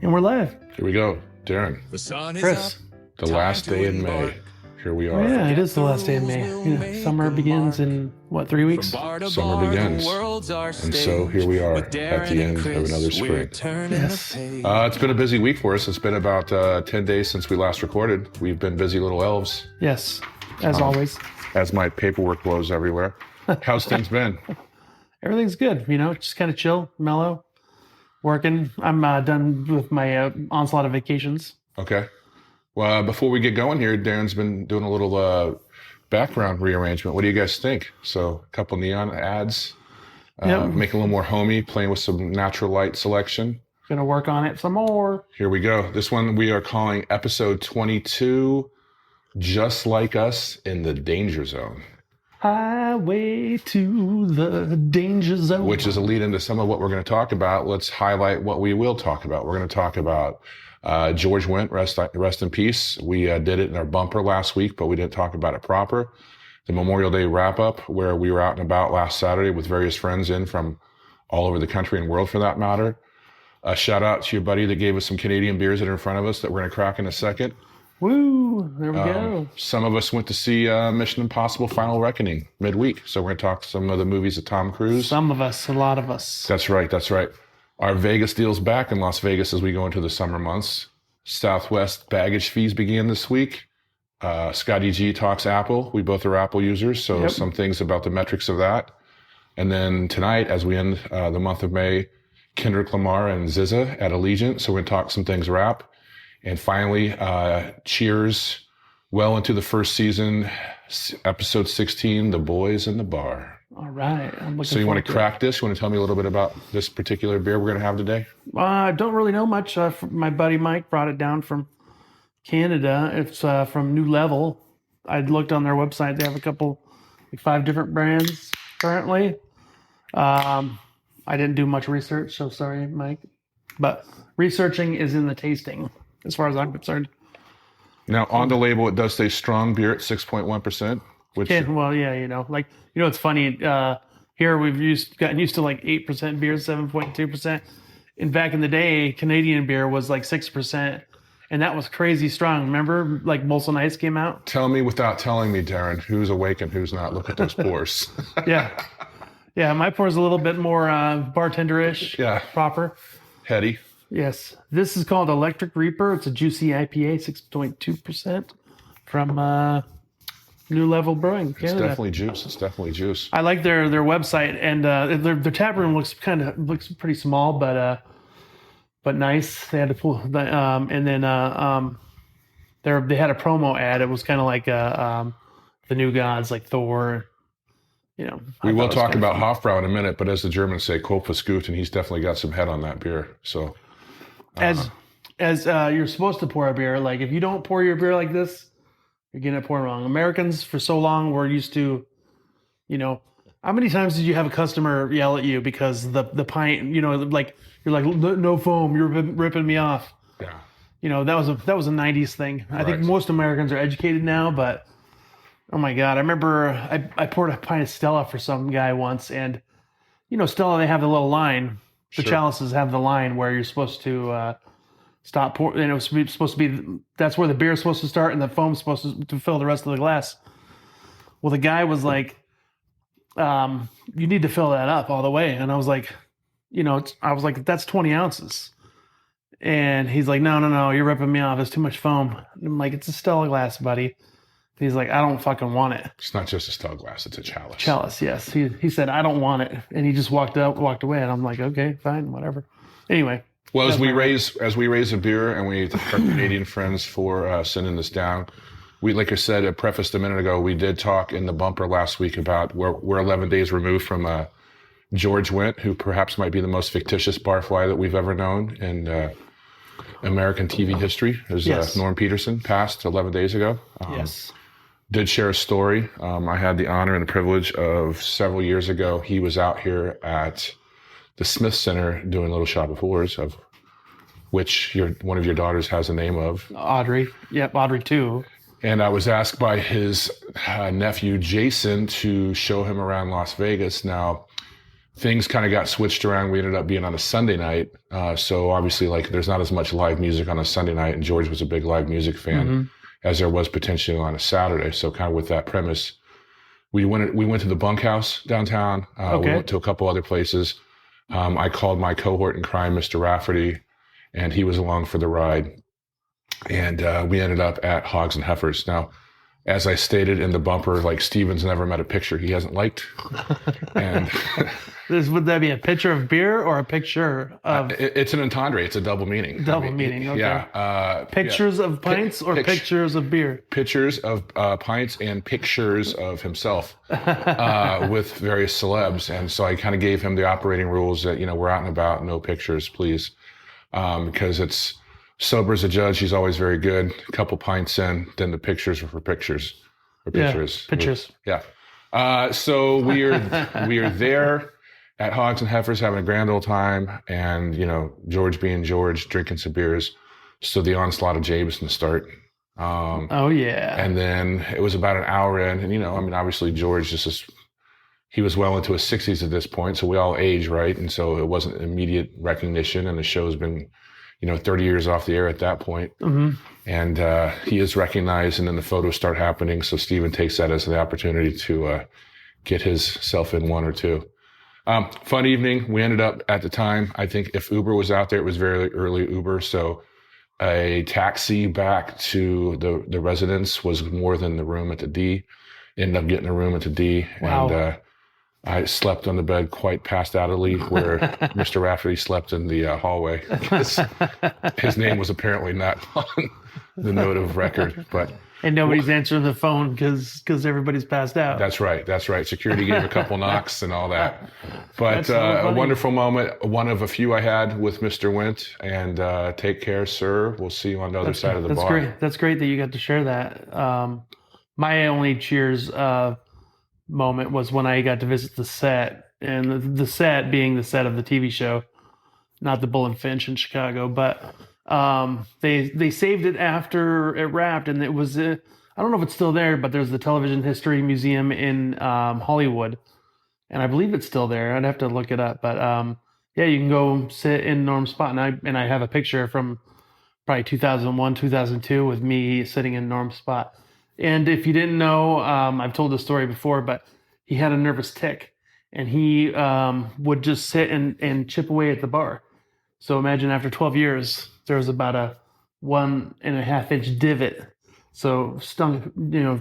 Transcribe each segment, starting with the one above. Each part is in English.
And we're live. Here we go. Darren. The sun is Chris. up. The last day in May. Here we are. Yeah, it is the last day of May. You know, summer begins in, 3 weeks? Summer begins. And so here we are at the end of another spring. Yes. It's been a busy week for us. It's been about 10 days since we last recorded. We've been busy little elves. Yes, as always. As my paperwork blows everywhere. How's things been? Everything's good, just kind of chill, mellow, working. I'm done with my onslaught of vacations. Okay. Well, before we get going here, Darren's been doing a little background rearrangement. What do you guys think? So a couple neon ads, make it a little more homey, playing with some natural light selection. Gonna work on it some more. Here we go. This one we are calling episode 22, Just Like Us in the Danger Zone. Highway to the danger zone. Which is a lead into some of what we're going to talk about. Let's highlight what we will talk about. We're going to talk about George Wendt, rest in peace. We did it in our bumper last week, but we didn't talk about it proper. The Memorial Day wrap-up, where we were out and about last Saturday with various friends in from all over the country and world for that matter. A shout out to your buddy that gave us some Canadian beers that are in front of us that we're going to crack in a second. Woo, there we go. Some of us went to see Mission Impossible Final Reckoning midweek. So we're going to talk some of the movies of Tom Cruise. Some of us, a lot of us. That's right. Our Vegas deal's back in Las Vegas as we go into the summer months. Southwest baggage fees began this week. Scotty G talks Apple. We both are Apple users, so Some things about the metrics of that. And then tonight, as we end the month of May, Kendrick Lamar and SZA at Allegiant. So we're going to talk some things rap. And finally, Cheers, well into the first season, episode 16, The Boys in the Bar. All right. So you want to crack this? You want to tell me a little bit about this particular beer we're going to have today? I don't really know much. My buddy Mike brought it down from Canada. It's from New Level. I looked on their website. They have a couple, 5 different brands currently. I didn't do much research, so sorry, Mike. But researching is in the tasting, as far as I'm concerned. Now, on the label, it does say strong beer at 6.1%. Which, it's funny. Here we've gotten used to 8% beer, 7.2%. And back in the day, Canadian beer was 6%. And that was crazy strong. Remember, Molson Ice came out? Tell me without telling me, Darren, who's awake and who's not. Look at those pours. Yeah. Yeah, my pour is a little bit more bartender-ish. Yeah. Proper. Heady. Yes. This is called Electric Reaper. It's a juicy IPA, 6.2% from New Level Brewing, Canada. It's definitely juice. I like their website, and their tap room looks pretty small, but nice. They had to pull they had a promo ad. It was kind of like the new gods like Thor. We will talk about Hofbrau in a minute, but as the Germans say, Kopf's gut, and he's definitely got some head on that beer. So, as you're supposed to pour a beer, if you don't pour your beer like this, you're getting it poured wrong. Americans, for so long, were used to, how many times did you have a customer yell at you because the pint, you're like, no foam, you're ripping me off. Yeah. That was a 90s thing. I think most Americans are educated now, but oh my God, I remember I poured a pint of Stella for some guy once, and Stella, they have the little line. The chalices have the line where you're supposed to stop pouring, and it was supposed to be, that's where the beer is supposed to start, and the foam's supposed to fill the rest of the glass. Well, the guy was like, you need to fill that up all the way. And I was like, that's 20 ounces. And he's like, no, you're ripping me off. It's too much foam. And I'm like, it's a Stella glass, buddy. He's like, I don't fucking want it. It's not just a Stella glass, it's a chalice. Chalice, yes. He said, I don't want it. And he just walked away. And I'm like, okay, fine, whatever. Anyway. Well, as we raise a beer, and we thank our Canadian friends for sending this down. We, like I said, I prefaced a minute ago, we did talk in the bumper last week about we're 11 days removed from George Wendt, who perhaps might be the most fictitious barfly that we've ever known in American TV history. As Norm Peterson passed 11 days ago. Yes. Did share a story. I had the honor and the privilege of several years ago. He was out here at the Smith Center doing Little Shop of Horrors, of which one of your daughters has a name of. Audrey. Yep, Audrey too. And I was asked by his nephew, Jason, to show him around Las Vegas. Now, things kind of got switched around. We ended up being on a Sunday night. So obviously, like, there's not as much live music on a Sunday night, and George was a big live music fan as there was potentially on a Saturday. So kind of with that premise, we went to the Bunkhouse downtown. We went to a couple other places. I called my cohort in crime, Mr. Rafferty, and he was along for the ride. And we ended up at Hogs and Heifers. Now, as I stated in the bumper, like, Steven's never met a picture he hasn't liked. And would that be a picture of beer or a picture of? It's an entendre. It's a double meaning. Double meaning. Okay. Yeah. Pictures of pints or pictures of beer? Pictures of pints and pictures of himself with various celebs. And so I kind of gave him the operating rules that, we're out and about, no pictures, please, because it's sober as a judge. He's always very good. A couple pints in, then the pictures are for pictures. Pictures. Yeah. So we are there at Hogs and Heifers having a grand old time, and George being George, drinking some beers. So the onslaught of Jameson start. And then it was about an hour in, and obviously George he was well into his 60s at this point, so we all age, right? And so it wasn't immediate recognition, and the show's been 30 years off the air at that point. And he is recognized, and then the photos start happening. So Steven takes that as the opportunity to get himself in one or two. Fun evening. We ended up, at the time, I think if Uber was out there, it was very early Uber. So a taxi back to the residence was more than the room at the D. Ended up getting a room at the D. Wow. And I slept on the bed quite pastorally, where Mr. Rafferty slept in the hallway. His name was apparently not on the note of record, and nobody's answering the phone because everybody's passed out. That's right. Security gave a couple knocks and all that. But so a wonderful moment, one of a few I had with Mr. Wendt. And take care, sir. We'll see you on the other side of the bar. Great. That's great that you got to share that. My only Cheers moment was when I got to visit the set, and the set being the set of the TV show, not the Bull and Finch in Chicago, but they saved it after it wrapped, and it was I don't know if it's still there, but there's the Television History Museum in Hollywood, and I believe it's still there. I'd have to look it up, but yeah, you can go sit in Norm's spot, and I have a picture from probably 2001, 2002 with me sitting in Norm's spot. And if you didn't know, I've told this story before, but he had a nervous tic, and he would just sit and chip away at the bar. So imagine after 12 years, there was about a 1.5-inch divot. So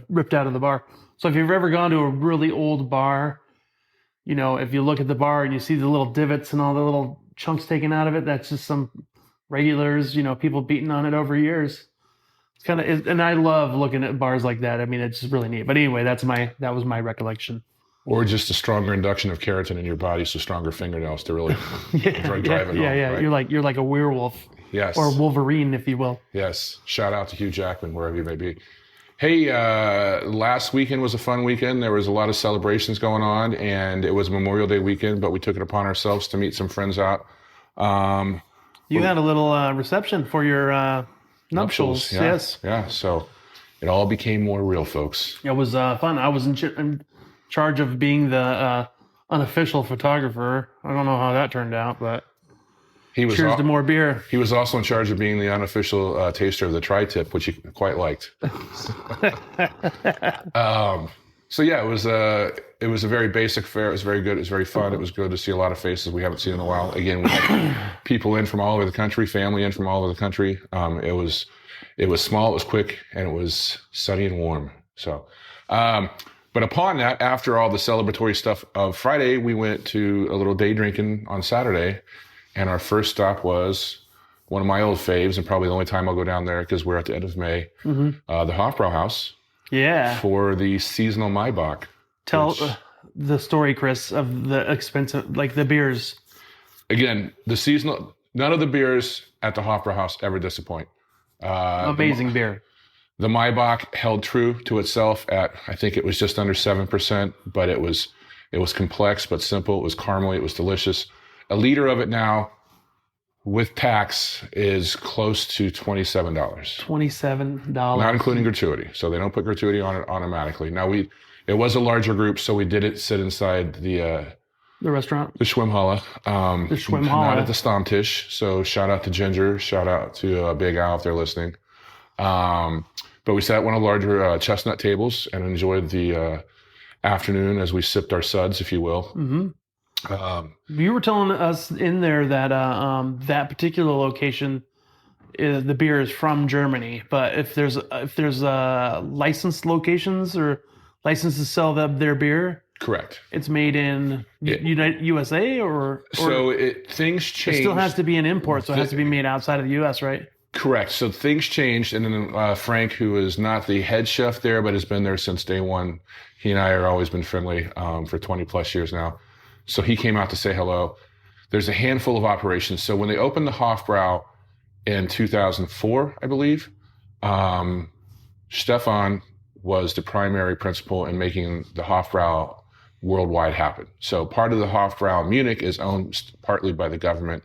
ripped out of the bar. So if you've ever gone to a really old bar, if you look at the bar and you see the little divots and all the little chunks taken out of it, that's just some regulars, people beating on it over years. It's kind of, and I love looking at bars like that. I mean, it's just really neat. But anyway, that was my recollection. Or just a stronger induction of keratin in your body, so stronger fingernails to really drive it home. Yeah. Right? You're like a werewolf. Yes. Or Wolverine, if you will. Yes. Shout out to Hugh Jackman, wherever you may be. Hey, last weekend was a fun weekend. There was a lot of celebrations going on, and it was Memorial Day weekend, but we took it upon ourselves to meet some friends out. You had a little reception for your nuptials. Yeah. Yes. Yeah. So it all became more real, folks. It was fun. I was in charge of being the unofficial photographer. I don't know how that turned out, but cheers to more beer. He was also in charge of being the unofficial taster of the tri-tip, which he quite liked. So yeah, it was a very basic fare. It was very good. It was very fun. It was good to see a lot of faces we haven't seen in a while. Again, we had people in from all over the country, family in from all over the country. It was small, it was quick, and it was sunny and warm. So, but upon that, after all the celebratory stuff of Friday, we went to a little day drinking on Saturday, and our first stop was one of my old faves, and probably the only time I'll go down there because we're at the end of May, the Hofbrau house. Yeah. For the seasonal Maibock. Tell the story, Chris, of the expensive, like the beers. Again, none of the beers at the Hofbrau house ever disappoint. Amazing beer. The Maibock held true to itself at, I think it was just under 7%, but it was complex but simple. It was caramely. It was delicious. A liter of it now, with tax, is close to $27. $27. Not including gratuity. So they don't put gratuity on it automatically. Now it was a larger group, so we did sit inside the The restaurant. The Schwimmhalle. The Schwimmhalle. Not at the Stammtisch. So shout out to Ginger. Shout out to Big Al if they're listening. But we sat at one of the larger chestnut tables and enjoyed the afternoon as we sipped our suds, if you will. Mm-hmm. You were telling us in there that that particular location, the beer is from Germany. But if there's licensed locations or licenses to sell their beer, correct. It's made in USA or so things change. It still has to be an import, so it has to be made outside of the US, right? Correct. So things changed, and then Frank, who is not the head chef there, but has been there since day one. He and I have always been friendly for 20 plus years now. So he came out to say hello. There's a handful of operations. So when they opened the Hofbrau in 2004, I believe, Stefan was the primary principal in making the Hofbrau worldwide happen. So part of the Hofbrau Munich is owned partly by the government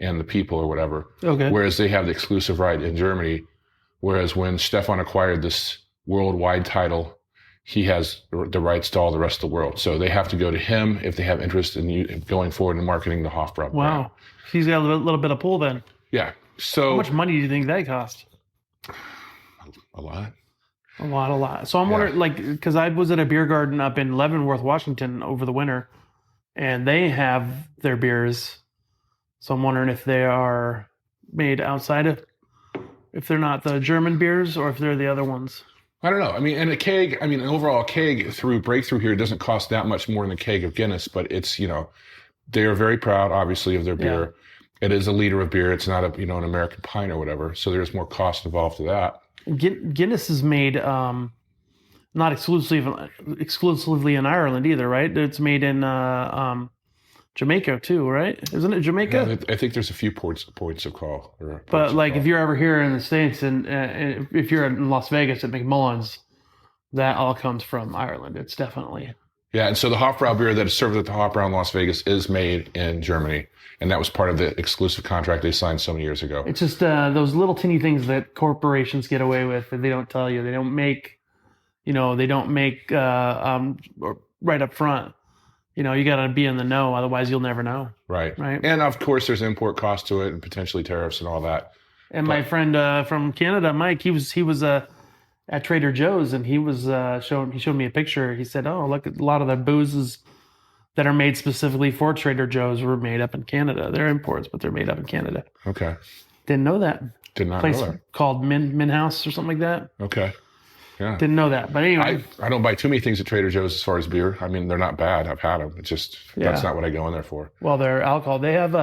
and the people or whatever. Okay. Whereas they have the exclusive right in Germany. Whereas when Stefan acquired this worldwide title, he has the rights to all the rest of the world. So they have to go to him if they have interest in going forward and marketing the Hofbrau brand. Wow. He's got a little bit of pull then. Yeah. So how much money do you think that cost? A lot. A lot. So I'm wondering, because I was at a beer garden up in Leavenworth, Washington over the winter, and they have their beers. So I'm wondering if they are made outside of, if they're not the German beers or if they're the other ones. I don't know. I mean, and an overall keg through Breakthrough here doesn't cost that much more than a keg of Guinness, but it's, they are very proud, obviously, of their beer. Yeah. It is a liter of beer. It's not an American pint or whatever. So there's more cost involved to that. Guinness is made not exclusively in Ireland either, right? It's made in Jamaica too, right? Isn't it Jamaica? Yeah, I think there's a few points of call. But if you're ever here in the States and if you're in Las Vegas at McMullen's, that all comes from Ireland. It's definitely. Yeah, and so the Hofbrau beer that is served at the Hofbrau in Las Vegas is made in Germany. And that was part of the exclusive contract they signed so many years ago. It's just those little teeny things that corporations get away with that they don't tell you. They don't make, right up front. You got to be in the know, otherwise you'll never know. Right. And of course, there's import cost to it and potentially tariffs and all that. And my friend from Canada, Mike, he was at Trader Joe's and he showed me a picture. He said, "Oh, look, a lot of the boozes that are made specifically for Trader Joe's were made up in Canada. They're imports, but they're made up in Canada." Okay. Didn't know that. Did not know that. Place called Min House or something like that. Okay. Yeah. Didn't know that. But anyway. I don't buy too many things at Trader Joe's as far as beer. I mean, they're not bad. I've had them. It's just, that's not what I go in there for. Well, their alcohol. They have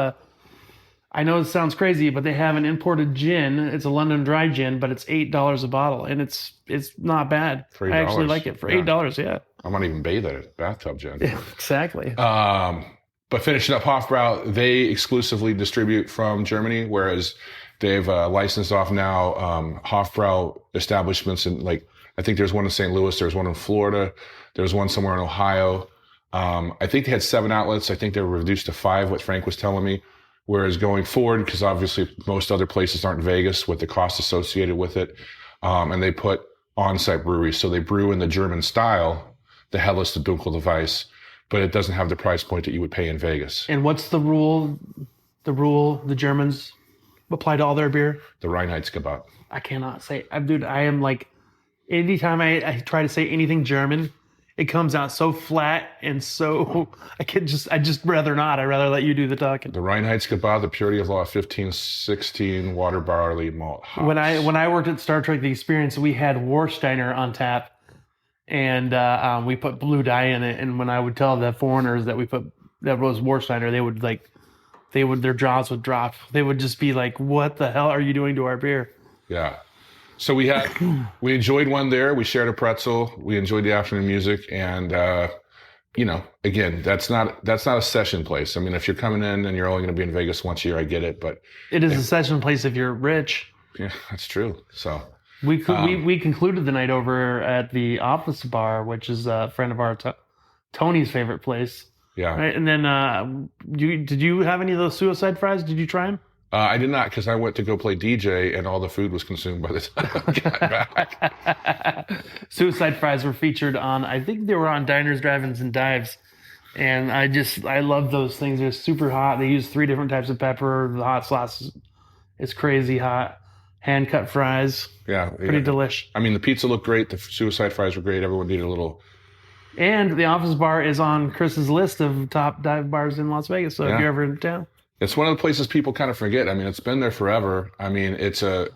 I know it sounds crazy, but they have an imported gin. It's a London dry gin, but it's $8 a bottle. And it's not bad. For $8. I actually like it for $8, yeah. I might even bathe in it. Bathtub gin. Yeah, exactly. But finishing up Hofbrau, they exclusively distribute from Germany, whereas they've licensed off now Hofbrau establishments in, I think there's one in St. Louis, there's one in Florida, there's one somewhere in Ohio. I think they had 7 outlets. I think they were reduced to 5, what Frank was telling me. Whereas going forward, because obviously most other places aren't Vegas with the cost associated with it, and they put on-site breweries. So they brew in the German style, the Helles, the Dunkel device, but it doesn't have the price point that you would pay in Vegas. And what's the rule the Germans apply to all their beer? The Reinheitsgebot. I cannot say. Dude, I am anytime I try to say anything German, it comes out so flat and so I just rather not. I'd rather let you do the talking. The Reinheitsgebot, the purity of law, 1516 water barley malt hops. When I worked at Star Trek: The Experience, we had Warsteiner on tap, and we put blue dye in it. And when I would tell the foreigners that that was Warsteiner, their jaws would drop. They would just be like, "What the hell are you doing to our beer?" Yeah. So we enjoyed one there. We shared a pretzel. We enjoyed the afternoon music, and again, that's not a session place. I mean, if you're coming in and you're only going to be in Vegas once a year, I get it, but it is a session place if you're rich. Yeah, that's true. So we concluded the night over at the Office Bar, which is a friend of our Tony's favorite place. Yeah. Right, and then did you have any of those suicide fries? Did you try them? I did not, because I went to go play DJ and all the food was consumed by the time I got back. Suicide fries were featured on, I think they were on Diners, Drive-Ins, and Dives And I love those things. They're super hot. They use 3 different types of pepper. The hot sauce is crazy hot. Hand cut fries. Yeah. Pretty delish. I mean, the pizza looked great. The suicide fries were great. Everyone needed a little. And the Office Bar is on Chris's list of top dive bars in Las Vegas. So if you're ever in town. It's one of the places people kind of forget. I mean, it's been there forever. I mean, it's a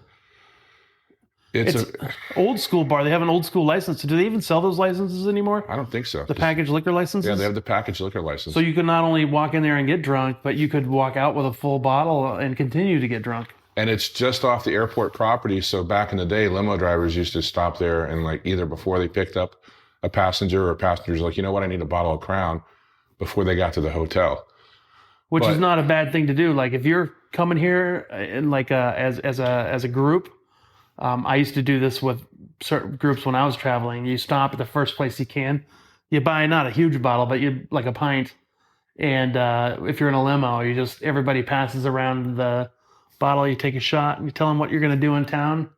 old school bar. They have an old school license. Do they even sell those licenses anymore? I don't think so. The packaged liquor licenses? Yeah, they have the packaged liquor license. So you could not only walk in there and get drunk, but you could walk out with a full bottle and continue to get drunk. And it's just off the airport property. So back in the day, limo drivers used to stop there and like either before they picked up a passenger or passengers like, you know what, I need a bottle of Crown before they got to the hotel. Which is not a bad thing to do. Like if you're coming here in like as a group, I used to do this with certain groups when I was traveling. You stop at the first place you can. You buy not a huge bottle, but you like a pint. And if you're in a limo, everybody passes around the bottle. You take a shot and you tell them what you're going to do in town.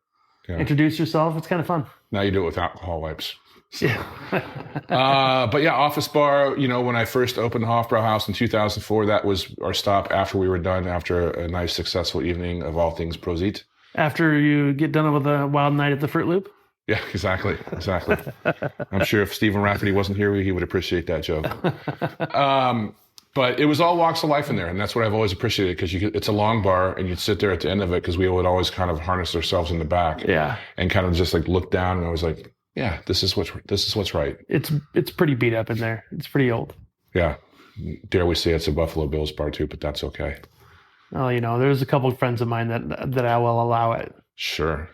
Yeah. Introduce yourself. It's kind of fun. Now you do it with alcohol wipes. So. Yeah. But yeah, Office Bar, when I first opened the Hofbrau house in 2004, that was our stop after we were done, after a nice, successful evening of all things Prosit. After you get done with a wild night at the Fruit Loop? Yeah, exactly. I'm sure if Stephen Rafferty wasn't here, he would appreciate that joke. But it was all walks of life in there, and that's what I've always appreciated, because it's a long bar, and you'd sit there at the end of it, because we would always kind of harness ourselves in the back, and kind of just like look down, and I was like, yeah, this is what's right. It's pretty beat up in there. It's pretty old. Yeah, dare we say it's a Buffalo Bills bar too, but that's okay. Well, there's a couple of friends of mine that I will allow it. Sure.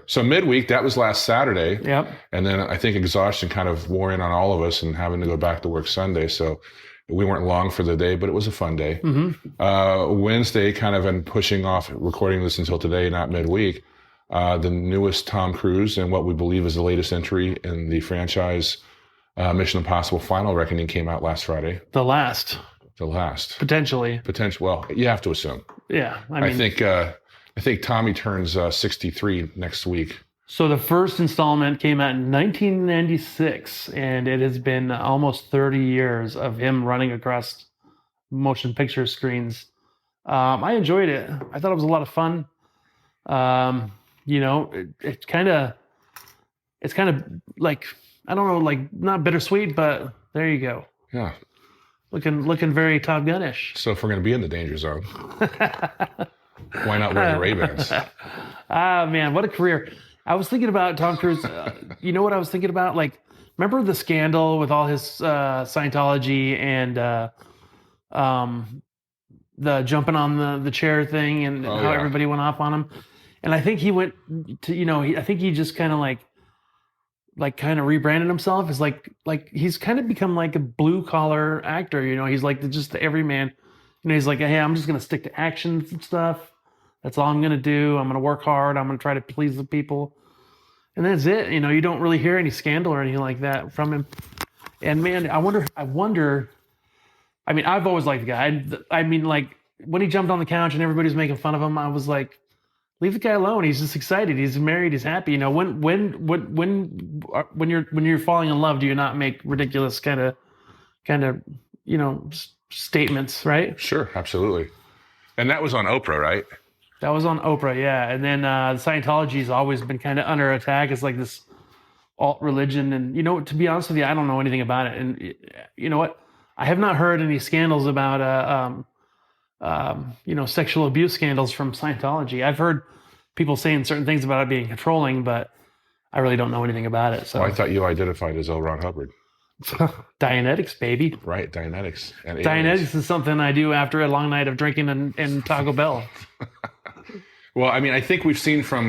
So midweek, that was last Saturday. Yep. And then I think exhaustion kind of wore in on all of us, and having to go back to work Sunday. So we weren't long for the day, but it was a fun day. Mm-hmm. Wednesday, kind of been pushing off recording this until today, not midweek. The newest Tom Cruise and what we believe is the latest entry in the franchise Mission Impossible Final Reckoning came out last Friday. The last. Potentially. Well, you have to assume. Yeah. I think Tommy turns 63 next week. So the first installment came out in 1996, and it has been almost 30 years of him running across motion picture screens. I enjoyed it. I thought it was a lot of fun. It's kind of like, I don't know, like not bittersweet, but there you go. Yeah. Looking very Top Gun-ish. So if we're going to be in the danger zone, why not wear the Ray-Bans? Man, what a career. I was thinking about Tom Cruise. You know what I was thinking about? Like, remember the scandal with all his Scientology and the jumping on the chair thing, and how everybody went off on him? And I think he went to, I think he just kind of kind of rebranded himself as like he's kind of become like a blue collar actor. He's like just the everyman. He's like, hey, I'm just going to stick to action and stuff. That's all I'm going to do. I'm going to work hard. I'm going to try to please the people. And that's it. You don't really hear any scandal or anything like that from him. And man, I wonder, I mean, I've always liked the guy. I mean, like when he jumped on the couch and everybody's making fun of him, I was like, leave the guy alone. He's just excited. He's married. He's happy. When you're falling in love, do you not make ridiculous kind of statements, right? Sure, absolutely. And that was on Oprah, right? That was on Oprah, yeah. And then Scientology has always been kind of under attack. It's like this alt religion, and to be honest with you, I don't know anything about it. And you know what? I have not heard any scandals about sexual abuse scandals from Scientology. I've heard people saying certain things about it being controlling, but I really don't know anything about it. So I thought you identified as L. Ron Hubbard. Dianetics, baby. Right, Dianetics. And Dianetics is something I do after a long night of drinking and Taco Bell. Well, I mean, I think we've seen from,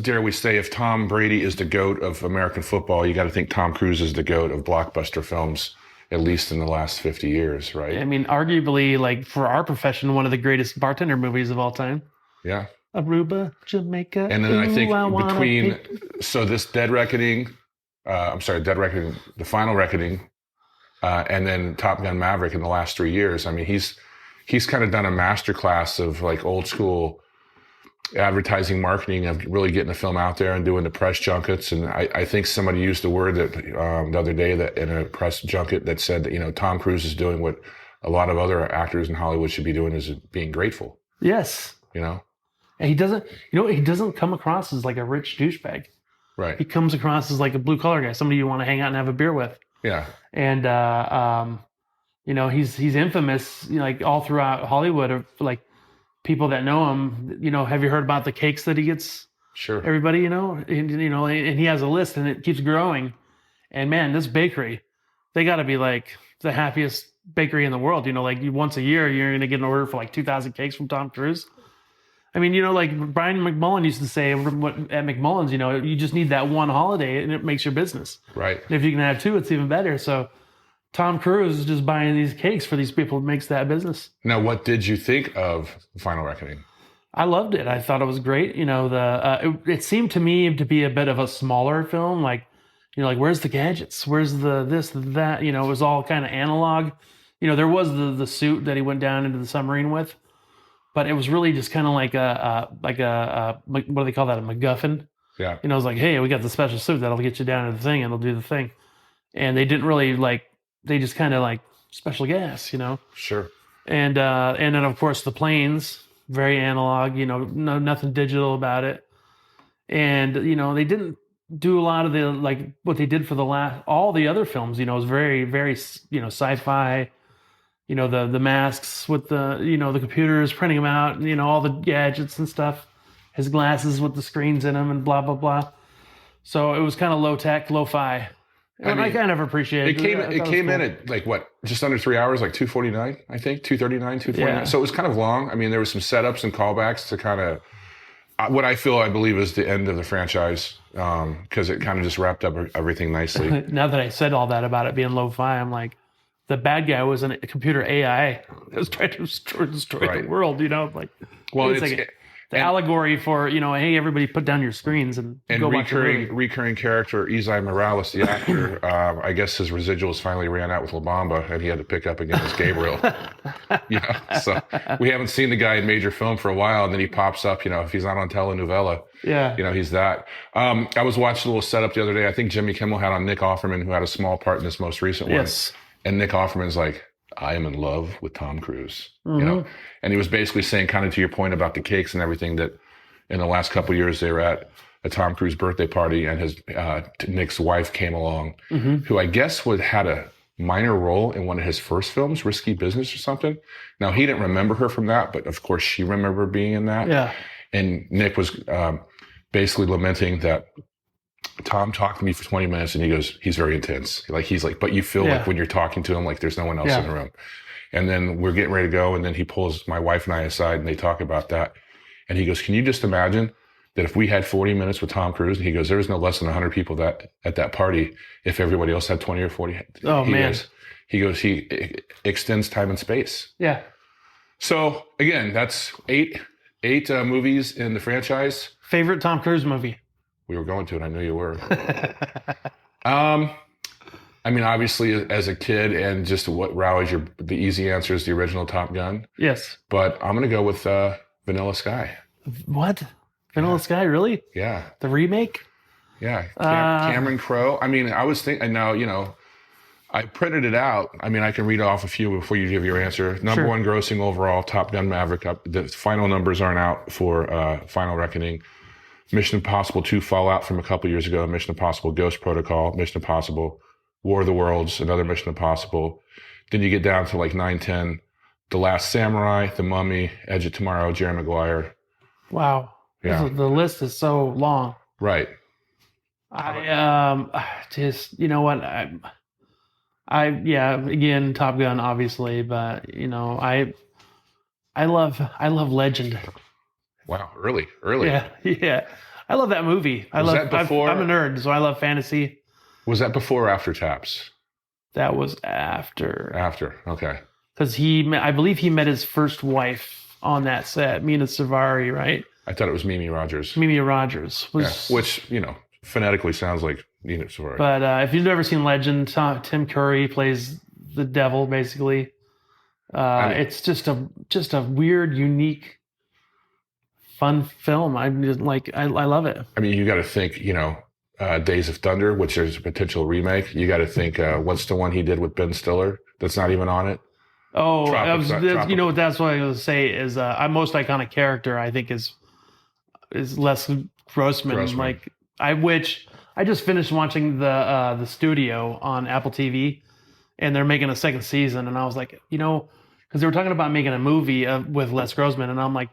dare we say, if Tom Brady is the GOAT of American football, you got to think Tom Cruise is the GOAT of blockbuster films, at least in the last 50 years, right? I mean, arguably, like for our profession, one of the greatest bartender movies of all time. Yeah. Aruba, Jamaica. And then I think this Dead Reckoning, The Final Reckoning, and then Top Gun Maverick in the last 3 years. I mean, he's kind of done a masterclass of like old school advertising marketing of really getting the film out there and doing the press junkets. And I think somebody used the word that the other day that in a press junket that said that, you know, Tom Cruise is doing what a lot of other actors in Hollywood should be doing, is being grateful. Yes. You know? And he doesn't come across as like a rich douchebag. Right. He comes across as like a blue collar guy, somebody you want to hang out and have a beer with. Yeah. And, you know, he's infamous, you know, like all throughout Hollywood, of like people that know him. You know, have you heard about the cakes that he gets? Sure. Everybody, you know, and he has a list and it keeps growing. And man, this bakery, they got to be like the happiest bakery in the world. You know, like once a year, you're going to get an order for like 2,000 cakes from Tom Cruise. I mean, you know, like Brian McMullen used to say at McMullen's, you know, you just need that one holiday and it makes your business. Right. And if you can have two, it's even better. So Tom Cruise is just buying these cakes for these people. It makes that business. Now, what did you think of Final Reckoning? I loved it. I thought it was great. You know, it seemed to me to be a bit of a smaller film. Like, you know, like where's the gadgets? Where's the this, the that? You know, it was all kind of analog. You know, there was the suit that he went down into the submarine with. But it was really just kind of like a what do they call that? A MacGuffin. Yeah. You know, it was like, hey, we got the special suit that'll get you down to the thing and it'll do the thing. And they didn't really they just kind of like special gas, you know? Sure. And then of course the planes, very analog, you know, nothing digital about it. And, you know, they didn't do a lot of the, like what they did for all the other films, you know, it was very, very, you know, sci-fi. You know, the masks with the, you know, the computers printing them out, and, you know, all the gadgets and stuff, his glasses with the screens in them and blah, blah, blah. So it was kind of low tech, lo-fi. And I kind of appreciated it. It came in at like what, just under 3 hours, like 2:49, I think, 2:39, 2:49. Yeah. So it was kind of long. I mean, there was some setups and callbacks to kind of what I believe is the end of the franchise, because it kind of just wrapped up everything nicely. Now that I said all that about it being lo-fi, I'm like, the bad guy was a computer AI that was trying to destroy Right. the world, you know? Like, Well, it's like the allegory for, you know, hey, everybody put down your screens and go watch a movie. recurring character Izai Morales, the actor, I guess his residuals finally ran out with La Bamba, and he had to pick up again as Gabriel. You know, so we haven't seen the guy in major film for a while, and then he pops up. You know, if he's not on telenovela, Yeah. you know, he's that. I was watching a little setup the other day. I think Jimmy Kimmel had on Nick Offerman, who had a small part in this most recent one. Yes. And Nick Offerman's like, I am in love with Tom Cruise, you know? And he was basically saying, kind of to your point about the cakes and everything, that in the last couple of years, they were at a Tom Cruise birthday party, and his Nick's wife came along, who I guess had a minor role in one of his first films, Risky Business or something. Now, he didn't remember her from that, but of course she remembered being in that. Yeah. And Nick was basically lamenting that Tom talked to me for 20 minutes, and he goes, he's very intense. He's like, but you feel like when you're talking to him, like there's no one else in the room. And then we're getting ready to go. And then he pulls my wife and I aside, and they talk about that. And he goes, can you just imagine that if we had 40 minutes with Tom Cruise? And he goes, there was no less than 100 people that at that party, if everybody else had 20 or 40. Oh, man. He goes, he extends time and space. Yeah. So again, that's eight movies in the franchise. Favorite Tom Cruise movie? We were going to, and I knew you were. I mean, obviously, as a kid, and just what Rowley's the easy answer is the original Top Gun. Yes. But I'm going to go with Vanilla Sky. What? Vanilla Sky, really? Yeah. The remake? Yeah. Cameron Crowe. I mean, I was thinking, now, you know, I printed it out. I mean, I can read off a few before you give your answer. Number one grossing overall, Top Gun Maverick. The final numbers aren't out for Final Reckoning. Mission Impossible 2 Fallout from a couple years ago, Mission Impossible Ghost Protocol, Mission Impossible War of the Worlds, another Mission Impossible. Then you get down to like 9, 10, The Last Samurai, The Mummy, Edge of Tomorrow, Jerry Maguire. Wow. Yeah. The list is so long. Right. I just, you know what, again, Top Gun, obviously, but you know, I love Legend. Wow, early. Yeah. I love that movie. That before? I'm a nerd, so I love fantasy. Was that before or after Taps? That was after. After, okay. Because I believe he met his first wife on that set, Mina Savari, right? I thought it was Mimi Rogers. Mimi Rogers. Which, you know, phonetically sounds like Nina Savari. But if you've never seen Legend, Tim Curry plays the devil, basically. It's just a weird, unique fun film. I'm just like, I love it. I mean, you got to think, Days of Thunder, which is a potential remake. You got to think, what's the one he did with Ben Stiller that's not even on it? Oh, that's what I was going to say is our most iconic character, I think, is Les Grossman. Like, I just finished watching the Studio on Apple TV, and they're making a second season, and I was like, because they were talking about making a movie with Les Grossman, and I'm like,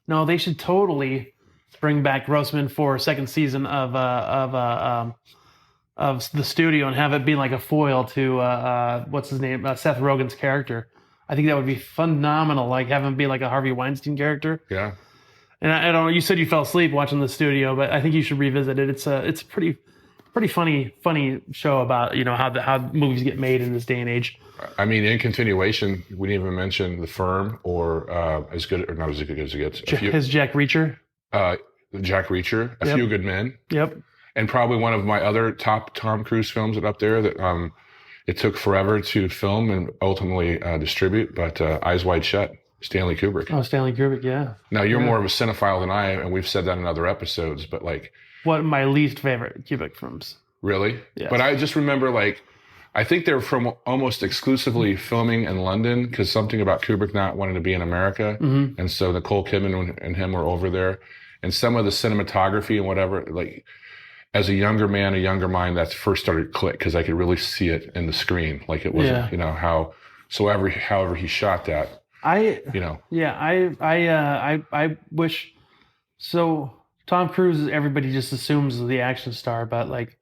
no, they should totally bring back Grossman for a second season of the Studio and have it be like a foil to what's his name, Seth Rogen's character. I think that would be phenomenal. Like have him be like a Harvey Weinstein character. Yeah. And I don't know. You said you fell asleep watching the Studio, but I think you should revisit it. It's a pretty funny show about how movies get made in this day and age. I mean, in continuation, we didn't even mention The Firm or as good or not as good as it gets. His Jack Reacher. Jack Reacher, A Few Good Men. Yep. And probably one of my other top Tom Cruise films up there that it took forever to film and ultimately distribute, but Eyes Wide Shut, Stanley Kubrick. Oh, Stanley Kubrick, yeah. Now, you're more of a cinephile than I am, and we've said that in other episodes, but like... What my least favorite Kubrick films. Really? Yes. But I just remember, like, I think they're from almost exclusively filming in London because something about Kubrick not wanting to be in America. Mm-hmm. And so Nicole Kidman and him were over there. And some of the cinematography and whatever, like... As a younger man, a younger mind, that first started to click because I could really see it in the screen. Like it wasn't, however he shot that. I wish. So Tom Cruise, everybody just assumes is the action star, but like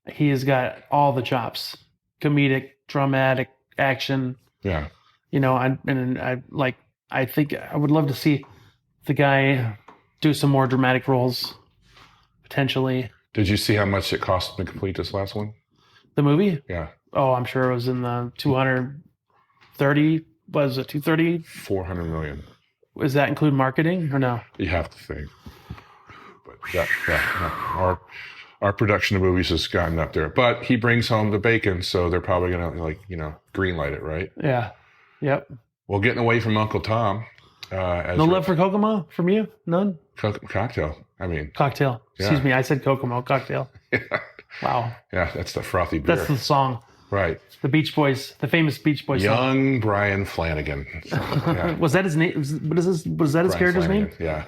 he has got all the chops: comedic, dramatic, action. Yeah. I think I would love to see the guy do some more dramatic roles, potentially. Did you see how much it cost to complete this last one? The movie? Yeah. Oh, I'm sure it was in the 230. Was it 230? 400 million. Does that include marketing or no? You have to think. But our production of movies has gotten up there. But he brings home the bacon, so they're probably gonna greenlight it, right? Yeah. Yep. Well, getting away from Uncle Tom. No love for Kokomo from you? None? Cocktail. Cocktail. Yeah. Excuse me. I said Kokomo. Cocktail. Yeah. Wow. Yeah, that's the frothy beer. That's the song. Right. The Beach Boys, the famous Beach Boys song. Young Brian Flanagan. So, yeah. Was that his name? Was that his character's Flanagan, name? Yeah.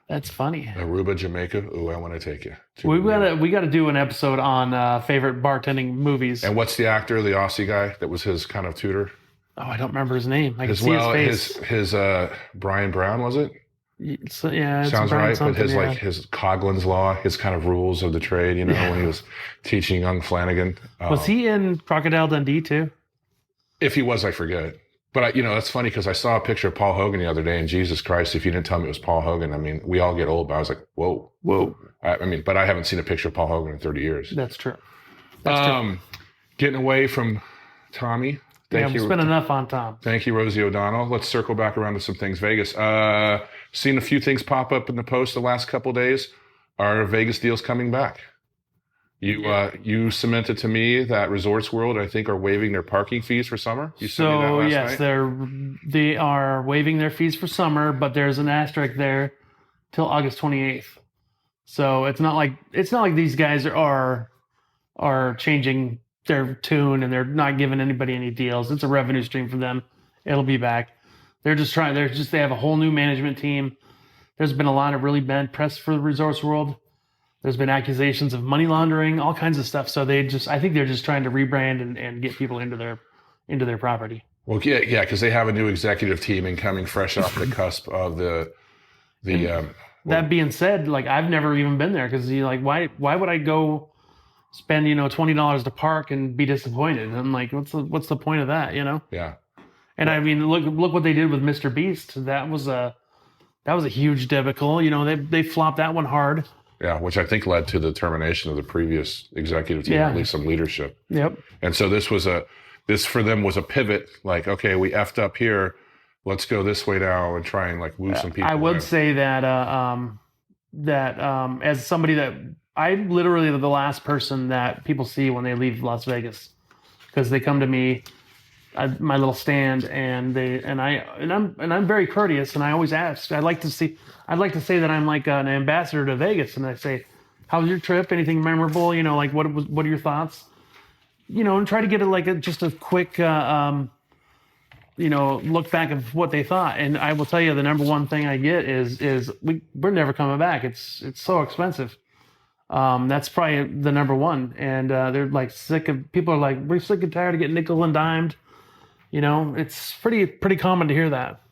That's funny. Aruba, Jamaica. Ooh, I want to take you. We got to do an episode on favorite bartending movies. And what's the actor, the Aussie guy that was his kind of tutor? Oh, I don't remember his name. I can see his face. His Brian Brown, was it? Yeah, sounds right. But his Coughlin's Law, his kind of rules of the trade, when he was teaching young Flanagan. Was he in Crocodile Dundee too? If he was, I forget. But that's funny because I saw a picture of Paul Hogan the other day, and Jesus Christ, if you didn't tell me it was Paul Hogan, I mean, we all get old, but I was like, whoa. But I haven't seen a picture of Paul Hogan in 30 years. That's true. Getting away from Tommy. Thank you. We've spent enough on Tom. Thank you, Rosie O'Donnell. Let's circle back around to some things. Vegas. Seen a few things pop up in the post the last couple of days. Are Vegas deals coming back? You cemented to me that Resorts World, I think, are waiving their parking fees for summer. You sent me that last night? they are waiving their fees for summer, but there's an asterisk there till August 28th. So it's not like these guys are changing their tune and they're not giving anybody any deals. It's a revenue stream for them. It'll be back. They have a whole new management team. There's been a lot of really bad press for the Resorts World. There's been accusations of money laundering, all kinds of stuff. So I think they're just trying to rebrand and get people into their property. Well, yeah, because they have a new executive team and coming fresh off the cusp of that being said, like I've never even been there because why would I go spend $20 to park and be disappointed? And I'm like, what's the point of that? Yeah. And I mean, look what they did with Mr. Beast. That was a huge debacle. They flopped that one hard. Yeah, which I think led to the termination of the previous executive team, at least some leadership. Yep. And so this for them was a pivot. Like, okay, we effed up here. Let's go this way now and try and woo some people. I would say that as somebody that I'm literally the last person that people see when they leave Las Vegas because they come to me my little stand, and I'm very courteous, and I always ask. I'd like to say that I'm like an ambassador to Vegas, and I say, "How was your trip? Anything memorable? You know, like what are your thoughts? You know, and try to get just a quick look back of what they thought. And I will tell you, the number one thing I get is we're never coming back. It's so expensive. That's probably the number one. And they're like people are like, we're sick and tired of getting nickel and dimed. You know, it's pretty common to hear that.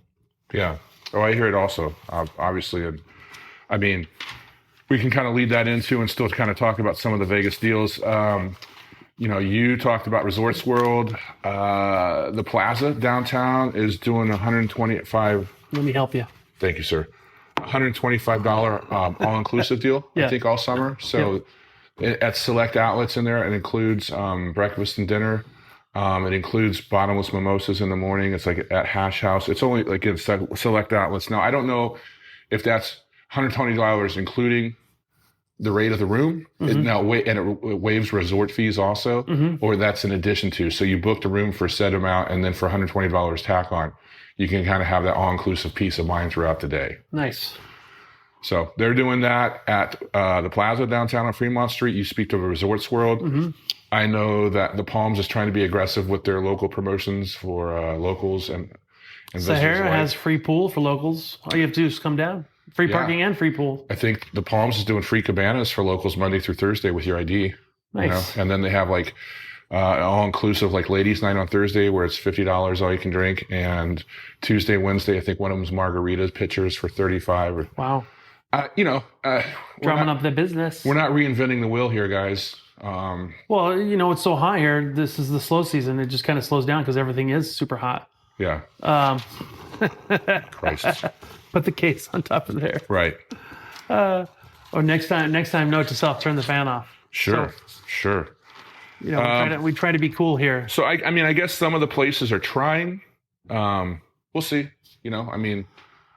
Yeah. Oh, I hear it also. Obviously, I mean, we can kind of lead that into and still kind of talk about some of the Vegas deals. You talked about Resorts World. The Plaza downtown is doing $125. Let me help you. Thank you, sir. $125 all-inclusive deal, yeah. I think, all summer. So at select outlets in there, it includes breakfast and dinner. It includes bottomless mimosas in the morning. It's like at Hash House. It's only like in select outlets. Now, I don't know if that's $120 including the rate of the room. Mm-hmm. It waives resort fees also, mm-hmm. or that's in addition to. So you booked a room for a set amount, and then for $120 tack on, you can kind of have that all-inclusive peace of mind throughout the day. Nice. So they're doing that at the Plaza downtown on Fremont Street. You speak to the Resorts World. Mm-hmm. I know that the Palms is trying to be aggressive with their local promotions for locals and Sahara has free pool for locals. All you have to do is come down. Free parking and free pool. I think the Palms is doing free cabanas for locals Monday through Thursday with your ID. Nice. And then they have like all-inclusive like ladies' night on Thursday where it's $50 all you can drink. And Tuesday, Wednesday, I think one of them's margaritas, pitchers for $35. Wow. Drumming up the business. We're not reinventing the wheel here, guys. Well, it's so hot here. This is the slow season. It just kind of slows down because everything is super hot. Yeah. Christ. Put the case on top of there. Right. Or next time, note to self, turn the fan off. Sure. We try to be cool here. So I guess some of the places are trying. We'll see.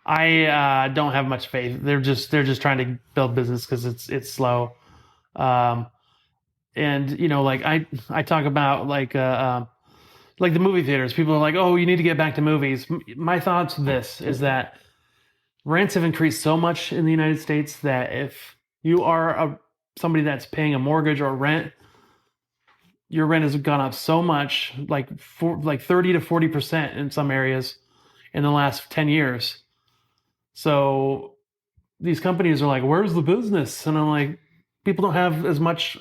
I don't have much faith. They're just trying to build business because it's slow. And I talk about like the movie theaters. People are like, oh, you need to get back to movies. My thoughts on this is that rents have increased so much in the United States that if you are somebody that's paying a mortgage or rent, your rent has gone up so much, like 30 to 40% in some areas in the last 10 years. So these companies are like, where's the business? And I'm like, people don't have as much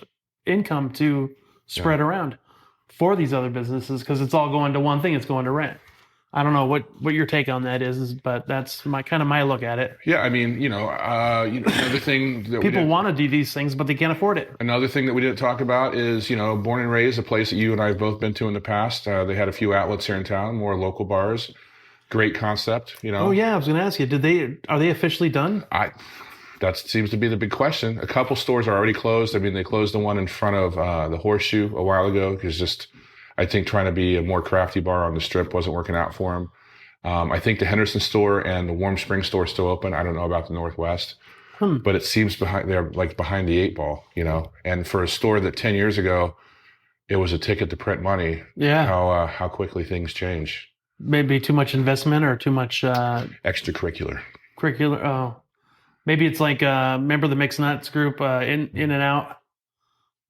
income to spread around for these other businesses because it's all going to one thing. It's going to rent. I don't know what your take on that is, but that's my look at it. Yeah, another thing that people want to do these things, but they can't afford it. Another thing that we didn't talk about is, Born and Raised, a place that you and I have both been to in the past. They had a few outlets here in town, more local bars. Great concept, Oh yeah, I was going to ask you, are they officially done? That seems to be the big question. A couple stores are already closed. They closed the one in front of the Horseshoe a while ago because I think trying to be a more crafty bar on the Strip wasn't working out for them. I think the Henderson store and the Warm Springs store are still open. I don't know about the Northwest, but it seems they're like behind the eight ball, And for a store that 10 years ago, it was a ticket to print money. Yeah. How quickly things change. Maybe too much investment or too much extracurricular. Oh, maybe it's like remember the Mixed Nuts group, In and Out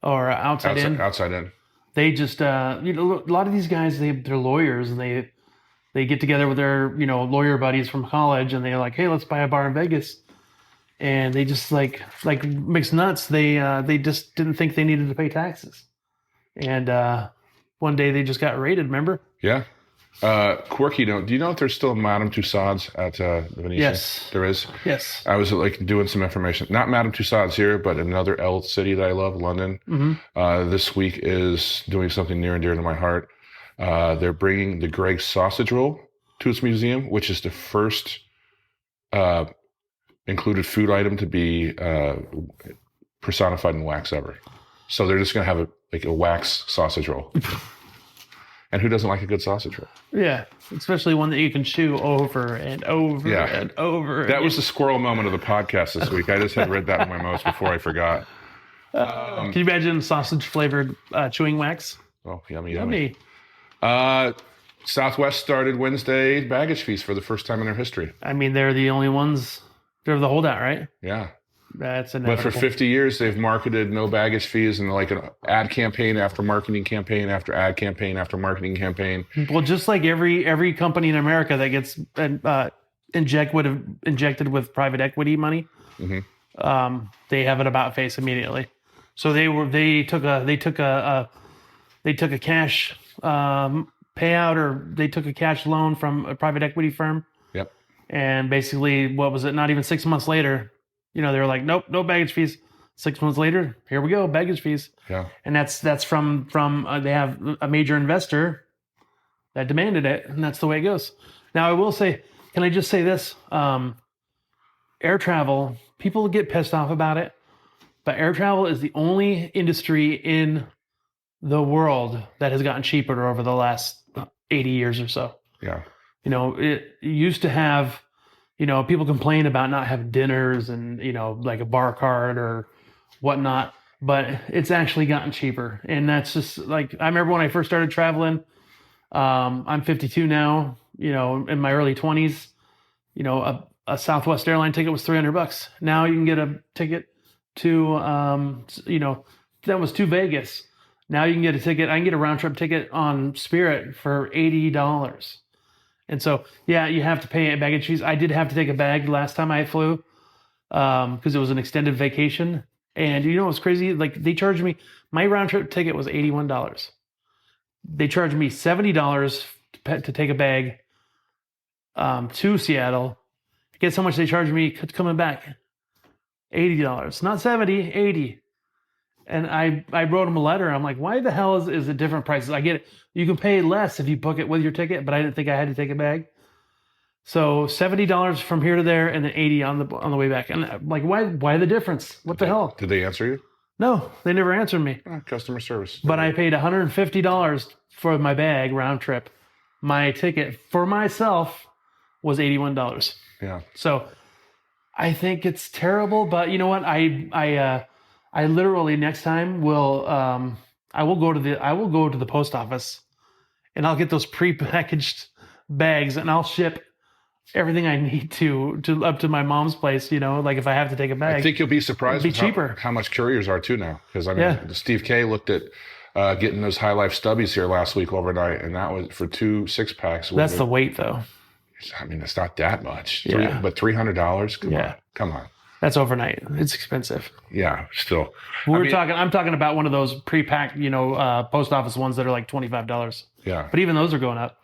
or Outside In. Outside In. They just a lot of these guys they're lawyers and they get together with their lawyer buddies from college and they're like, hey, let's buy a bar in Vegas, and they just like Mixed Nuts. They just didn't think they needed to pay taxes, and one day they just got raided. Remember? Yeah. Quirky, do you know if there's still Madame Tussauds at the Venetian? Yes. There is? Yes. I was doing some information. Not Madame Tussauds here, but another L city that I love, London. Mm-hmm. This week is doing something near and dear to my heart. They're bringing the Greg's sausage roll to its museum, which is the first included food item to be personified in wax ever. So they're just going to have a wax sausage roll. And who doesn't like a good sausage roll? Yeah, especially one that you can chew over and over and over. That was the squirrel moment of the podcast this week. I just had read that in my notes before I forgot. Can you imagine sausage-flavored chewing wax? Oh, yummy. Southwest started Wednesday baggage fees for the first time in their history. I mean, they're the only ones. They're the holdout, right? Yeah. That's But inevitable. for 50 years, they've marketed no baggage fees and like an ad campaign after marketing campaign after ad campaign after marketing campaign. Well, just like every company in America that gets injected with private equity money, they have an about face immediately. So they took a cash payout, or they took a cash loan from a private equity firm. Yep. And basically, what was it? Not even 6 months later, they were like, nope, no baggage fees. 6 months later, here we go, baggage fees. Yeah. And that's from they have a major investor that demanded it, and that's the way it goes. Now, I will say, can I just say this? Air travel, people get pissed off about it, but air travel is the only industry in the world that has gotten cheaper over the last 80 years or so. Yeah. It used to have, people complain about not having dinners and, like a bar card or whatnot, but it's actually gotten cheaper. And that's just like, I remember when I first started traveling, I'm 52 now, in my early 20s, a Southwest airline ticket was $300. Now you can get a ticket to, that was to Vegas. Now you can get a ticket. I can get a round trip ticket on Spirit for $80. And so, yeah, you have to pay baggage fees. I did have to take a bag last time I flew because it was an extended vacation. And what's crazy? Like, they charged me, my round trip ticket was $81. They charged me $70 to take a bag to Seattle. Guess how much they charged me coming back? $80. Not 70, 80. And I wrote them a letter. I'm like, why the hell is it different prices? I get it. You can pay less if you book it with your ticket, but I didn't think I had to take a bag. So $70 from here to there, and then $80 on the way back. And I'm like, why the difference? What the hell? Did they answer you? No, they never answered me. Customer service. But I paid $150 for my bag round trip. My ticket for myself was $81. Yeah. So I think it's terrible, but you know what? I literally next time I will go to the post office, and I'll get those prepackaged bags, and I'll ship everything I need to up to my mom's place. Like if I have to take a bag, I think you'll be surprised it'd be cheaper. How much couriers are too now. Because Steve K looked at getting those High Life stubbies here last week overnight, and that was for 2 6-packs. That's the weight, though. I mean, it's not that much. Yeah. But $300? Come on. That's overnight. It's expensive. Yeah, still. I'm talking about one of those pre-packed, post office ones that are like $25. Yeah. But even those are going up.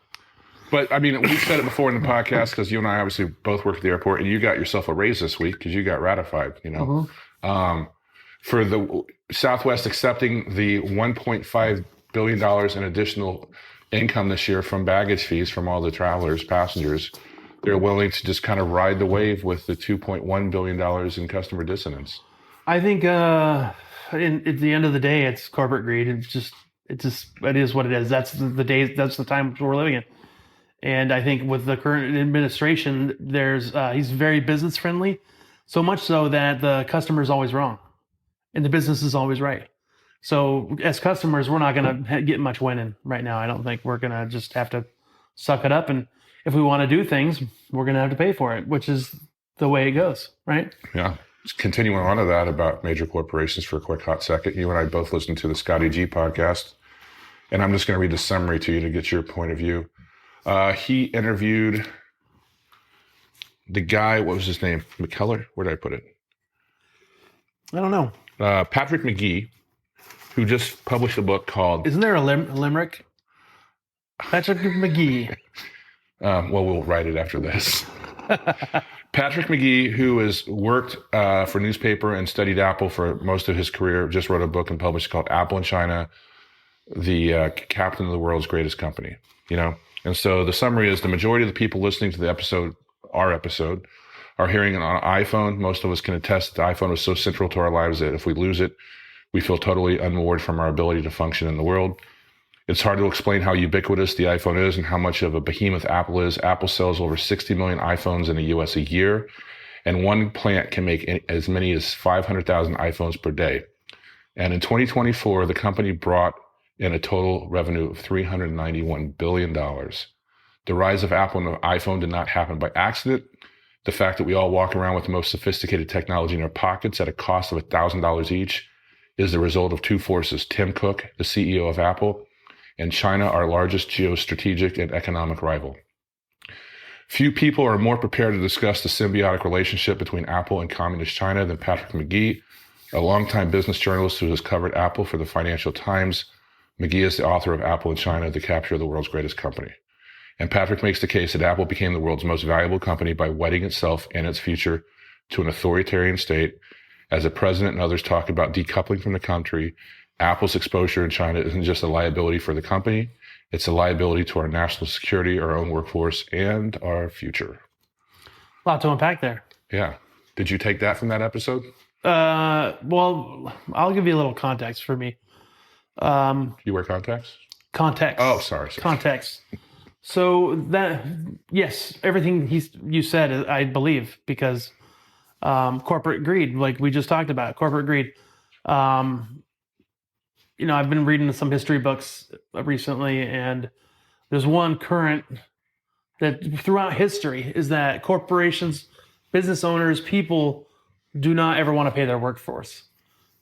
But I mean, we've said it before in the podcast, because you and I obviously both work at the airport, and you got yourself a raise this week because you got ratified, for the Southwest accepting the $1.5 billion in additional income this year from baggage fees from all the travelers, passengers. They're willing to just kind of ride the wave with the $2.1 billion in customer dissonance. I think at the end of the day, it's corporate greed. It is what it is. That's the time we're living in. And I think with the current administration, he's very business friendly, so much so that the customer is always wrong and the business is always right. So as customers, we're not going to get much winning right now. I don't think we're going to just have to suck it up. And if we want to do things, we're going to have to pay for it, which is the way it goes, right? Yeah. Just continuing on to that about major corporations for a quick hot second. You and I both listened to the Scotty G podcast, and I'm just going to read the summary to you to get your point of view. He interviewed the guy, what was his name? McKellar? Where did I put it? I don't know. Patrick McGee, who just published a book called... Isn't there a limerick? Patrick McGee. Well, we'll write it after this. Patrick McGee, who has worked for newspaper and studied Apple for most of his career, just wrote a book and published called Apple in China, the Captain of the World's Greatest Company. And so the summary is the majority of the people listening to our episode, are hearing it on an iPhone. Most of us can attest that the iPhone is so central to our lives that if we lose it, we feel totally unmoored from our ability to function in the world. It's hard to explain how ubiquitous the iPhone is and how much of a behemoth Apple is. Apple sells over 60 million iPhones in the US a year, and one plant can make as many as 500,000 iPhones per day. And in 2024, the company brought and a total revenue of $391 billion. The rise of Apple and the iPhone did not happen by accident. The fact that we all walk around with the most sophisticated technology in our pockets at a cost of $1,000 each is the result of two forces: Tim Cook, the CEO of Apple, and China, our largest geostrategic and economic rival. Few people are more prepared to discuss the symbiotic relationship between Apple and Communist China than Patrick McGee, a longtime business journalist who has covered Apple for the Financial Times. McGee is the author of Apple in China, The Capture of the World's Greatest Company. And Patrick makes the case that Apple became the world's most valuable company by wedding itself and its future to an authoritarian state. As the president and others talk about decoupling from the country, Apple's exposure in China isn't just a liability for the company, it's a liability to our national security, our own workforce, and our future. A lot to unpack there. Yeah. Did you take that from that episode? Well, I'll give you a little context for me. You wear contacts? Context. Oh, sorry. Context. So that, yes, everything you said, I believe, because corporate greed, like we just talked about, corporate greed. I've been reading some history books recently, and there's one current that throughout history is that corporations, business owners, people do not ever want to pay their workforce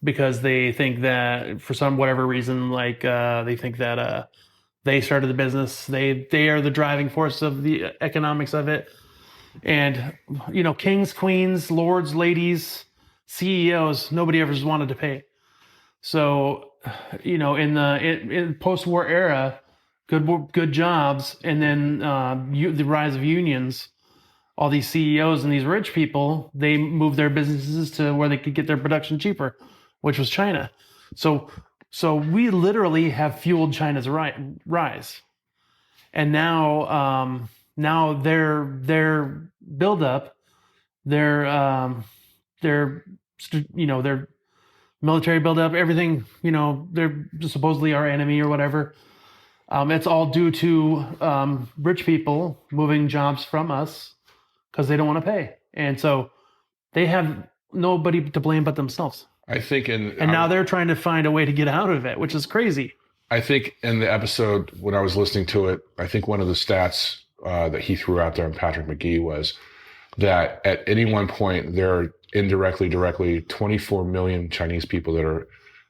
because they think that for some whatever reason, like they think that they started the business, they are the driving force of the economics of it. And kings, queens, lords, ladies, CEOs, nobody ever wanted to pay. So in the post-war era, good jobs, and then the rise of unions. All these CEOs and these rich people, they moved their businesses to where they could get their production cheaper, which was China. So we literally have fueled China's rise, and now their buildup, their military buildup, everything, they're supposedly our enemy or whatever. It's all due to rich people moving jobs from us because they don't want to pay. And so they have nobody to blame but themselves. I think now they're trying to find a way to get out of it, which is crazy. I think in the episode, when I was listening to it, I think one of the stats that he threw out there on Patrick McGee was that at any one point, there are directly 24 million Chinese people that are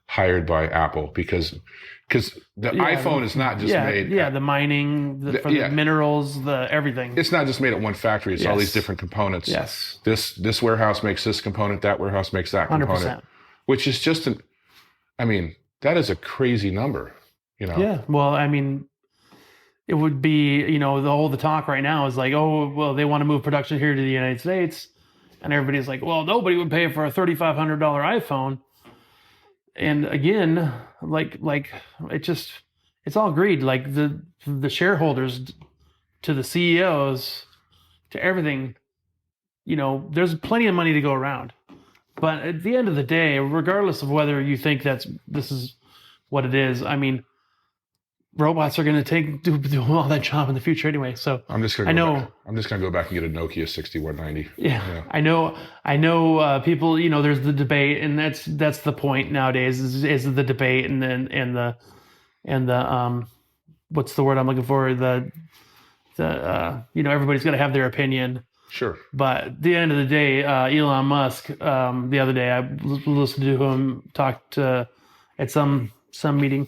hired by Apple because the iPhone is not just made. Yeah, the mining, the minerals, the everything. It's not just made at one factory. It's all these different components. Yes. This warehouse makes this component. That warehouse makes that 100%. component. Which is just that is a crazy number. Yeah. Well, it would be, the talk right now is like, oh, well, they want to move production here to the United States. And everybody's like, well, nobody would pay for a $3,500 iPhone. And again, like it's all greed. Like the shareholders to the CEOs to everything, there's plenty of money to go around. But at the end of the day, regardless of whether you think this is what it is, robots are going to do all that job in the future anyway. So I'm just going to go back and get a Nokia 6190. Yeah. I know. People. There's the debate, and that's the point nowadays. Is the debate, and the what's the word I'm looking for? Everybody's going to have their opinion. Sure. But at the end of the day, Elon Musk. The other day, I listened to him talk at some meeting.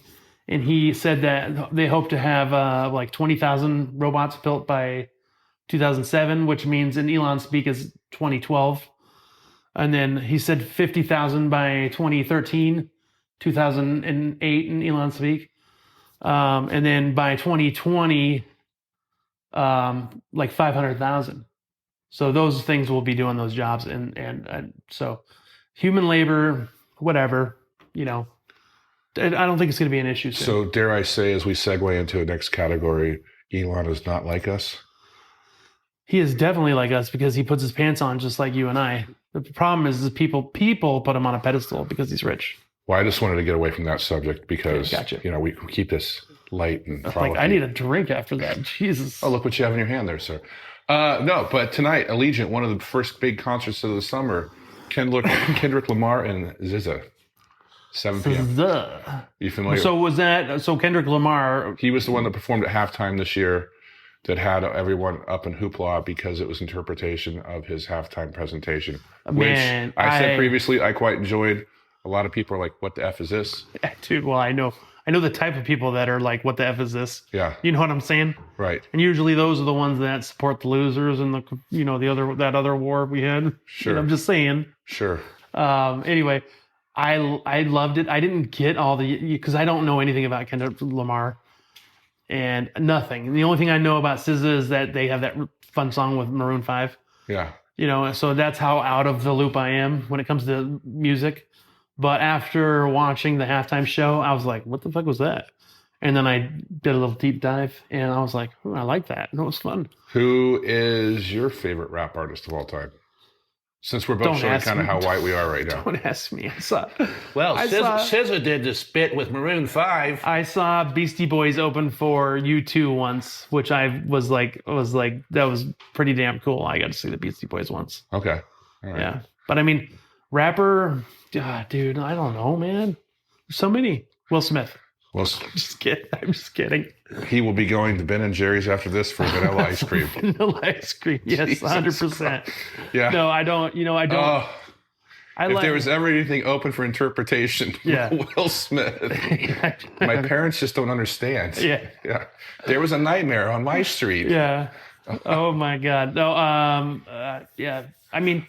And he said that they hope to have 20,000 robots built by 2007, which means in Elon speak is 2012. And then he said 50,000 by 2013, 2008 in Elon speak. And then by 2020, 500,000. So those things will be doing those jobs. And so human labor, whatever, I don't think it's going to be an issue soon. So dare I say, as we segue into the next category, Elon is not like us? He is definitely like us because he puts his pants on just like you and I. The problem is people put him on a pedestal because he's rich. Well, I just wanted to get away from that subject because, gotcha. We keep this light and frolicky. I need a drink after that. Jesus. Oh, look what you have in your hand there, sir. No, but tonight, Allegiant, one of the first big concerts of the summer, Kendrick Lamar and SZA. 7 p.m. You familiar? So Kendrick Lamar? He was the one that performed at halftime this year that had everyone up in hoopla because it was interpretation of his halftime presentation. Man, which I said previously I quite enjoyed. A lot of people are like, what the F is this? Dude, well, I know the type of people that are like, what the F is this? Yeah. You know what I'm saying? Right. And usually those are the ones that support the losers and that other war we had. Sure. I'm just saying. Sure. Anyway, I loved it. I didn't get all because I don't know anything about Kendrick Lamar and nothing. The only thing I know about SZA is that they have that fun song with Maroon 5. Yeah. So that's how out of the loop I am when it comes to music. But after watching the halftime show, I was like, what the fuck was that? And then I did a little deep dive, and I was like, I like that. And it was fun. Who is your favorite rap artist of all time? Since we're both showing kind of how white we are right now. Don't ask me. SZA did the spit with Maroon 5. I saw Beastie Boys open for U2 once, which I was like, that was pretty damn cool. I got to see the Beastie Boys once. Okay. All right. Yeah. But I mean, rapper, dude, I don't know, man. There's so many. Will Smith. Well, I'm just kidding. He will be going to Ben & Jerry's after this for vanilla ice cream. Vanilla ice cream, yes, Jesus 100%. Christ. Yeah. No, I don't. I don't. If there was ever anything open for interpretation, Will Smith. My parents just don't understand. Yeah. Yeah. There was a nightmare on my street. Yeah. Oh my God. No. Yeah. I mean,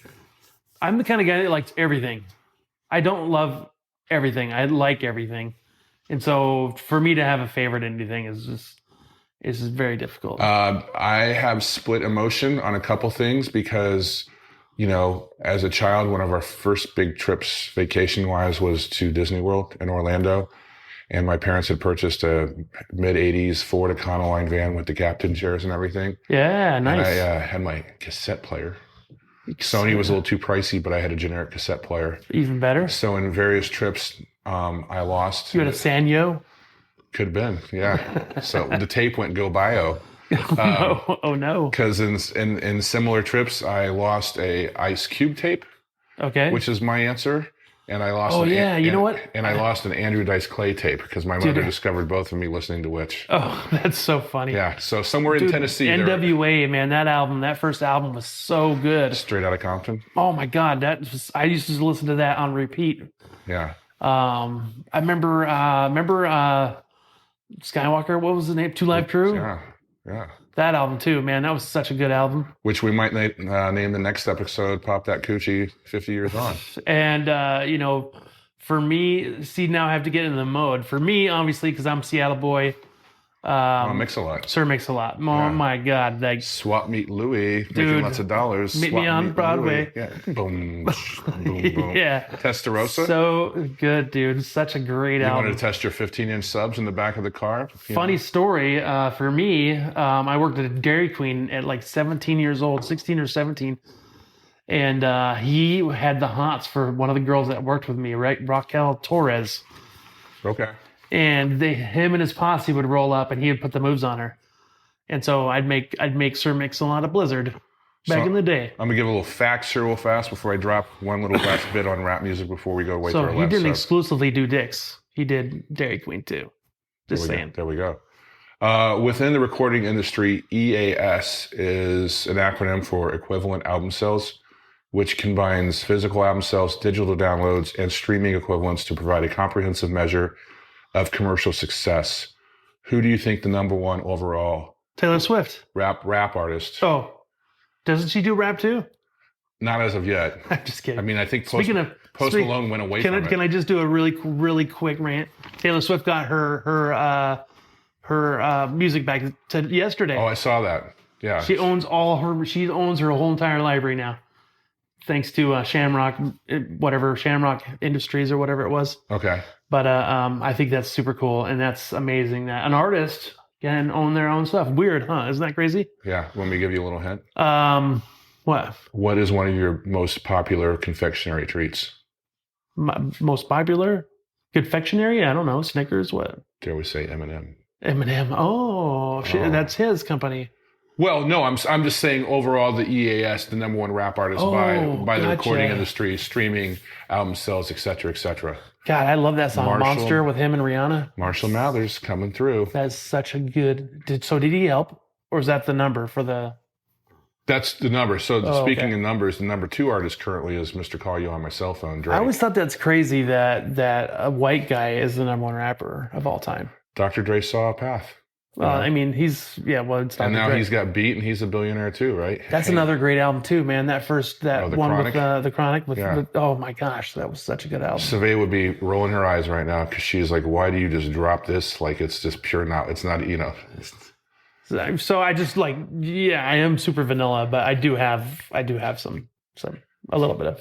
I'm the kind of guy that likes everything. I don't love everything. I like everything. And so for me to have a favorite anything is just very difficult. I have split emotion on a couple things because, as a child, one of our first big trips vacation-wise was to Disney World in Orlando. And my parents had purchased a mid-'80s Ford Econoline van with the captain chairs and everything. Yeah, nice. And I had my cassette player. Sony was a little too pricey, but I had a generic cassette player. Even better. So in various trips, I lost. You had a Sanyo? Could have been, yeah. So the tape went go bio. Oh no! Because in similar trips, I lost a Ice Cube tape. Okay. Which is my answer. And I lost. You know what? And I lost an Andrew Dice Clay tape because my mother discovered both of me listening to Witch. Oh, that's so funny. Yeah. So somewhere in Tennessee, NWA, man, that first album was so good. Straight Outta Compton. Oh my God, I used to listen to that on repeat. Yeah. I remember Skywalker. What was the name? Two Live Crew. Yeah. Yeah. That album too, man. That was such a good album. Which we might name the next episode "Pop That Coochie 50 Years On." And for me, now I have to get in the mode. For me, obviously, because I'm a Seattle boy. Mix-a-Lot. Sir Mix-a-Lot. Oh my God! Like Swap Meet Louie, making lots of dollars. Meet me on Broadway. Yeah. Boom, boom, boom. Yeah. Testarossa. So good, dude. Such a great album. You wanted to test your 15-inch subs in the back of the car? Funny story. For me, I worked at a Dairy Queen at like 17 years old, 16 or 17. And he had the hots for one of the girls that worked with me, right? Raquel Torres. Okay. And him and his posse would roll up, and he would put the moves on her. And so I'd make Sir Mix-a-Lot a Blizzard back in the day. I'm gonna give a little facts here real fast before I drop one little last bit on rap music before we go way to our left. So he didn't exclusively do Dick's. He did Dairy Queen too. Just saying. There we go. Within the recording industry, EAS is an acronym for Equivalent Album Sales, which combines physical album sales, digital downloads, and streaming equivalents to provide a comprehensive measure of commercial success. Who do you think the number one overall Taylor Swift rap artist? Oh, doesn't she do rap too? Not as of yet. I'm just kidding. I mean, I think Post Malone went away from it. Can I just do a really quick rant? Taylor Swift got her music back to yesterday. Oh, I saw that. Yeah. She owns her whole entire library now. Thanks to Shamrock Industries or whatever it was. Okay. But I think that's super cool, and that's amazing that an artist can own their own stuff. Weird, huh? Isn't that crazy? Yeah. Want me to give you a little hint? What? What is one of your most popular confectionery treats? Most popular confectionery? I don't know. Snickers. What? Dare we say M&M? M&M. Oh, shit, that's his company. Well, no, I'm just saying overall the EAS, the number one rap artist by the recording industry, streaming, album sales, et cetera, et cetera. God, I love that song, Monster, with him and Rihanna. Marshall Mathers coming through. That's such a good... Did he help? Or is that the number for the... That's the number. So speaking of numbers, the number 2 artist currently is Mr. Call You on My Cell Phone, Drake. I always thought that's crazy that a white guy is the number 1 rapper of all time. Dr. Dre saw a path. Well, I mean, it's Dr. And now Dre. he's got beat and he's a billionaire too, right? That's another great album too, man. That one Chronic? with the Chronic. Oh my gosh, that was such a good album. Survey would be rolling her eyes right now because she's like, why do you just drop this? Like, it's just pure now. It's not, So I just I am super vanilla, but I do have some a little bit of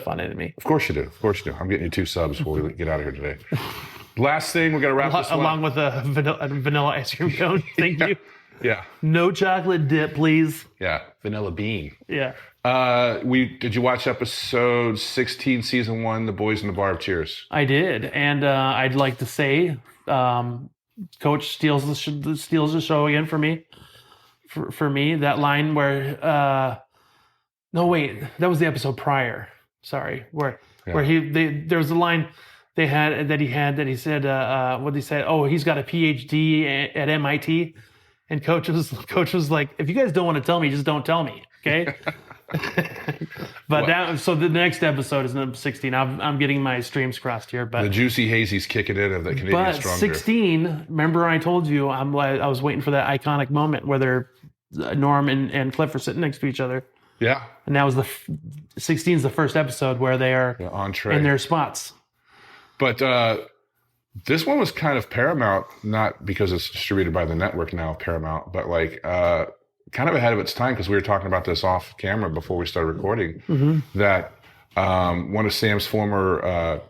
fun in me. Of course you do. I'm getting you 2 subs before we get out of here today. Last thing, we got to wrap this one. Along with a vanilla ice cream cone. Thank you. Yeah. No chocolate dip, please. Yeah. Vanilla bean. Yeah. Did you watch episode 16, season 1, The Boys in the Bar of Cheers? I did, and I'd like to say, Coach steals the show again for me. For me, that line where no wait, that was the episode prior. Sorry, where there was a line he said what he said. Oh, he's got a PhD at MIT, and coach was like, if you guys don't want to tell me, just don't tell me, okay? But so the next episode is number 16. I'm getting my streams crossed here, but the juicy hazy's kicking in of the Canadian Strong. 16. Remember, I told you I was waiting for that iconic moment where Norm and Cliff are sitting next to each other. Yeah, and that was 16 is the first episode where they are in their spots. But this one was kind of Paramount, not because it's distributed by the network now, Paramount, but kind of ahead of its time, because we were talking about this off camera before we started recording, that one of Sam's former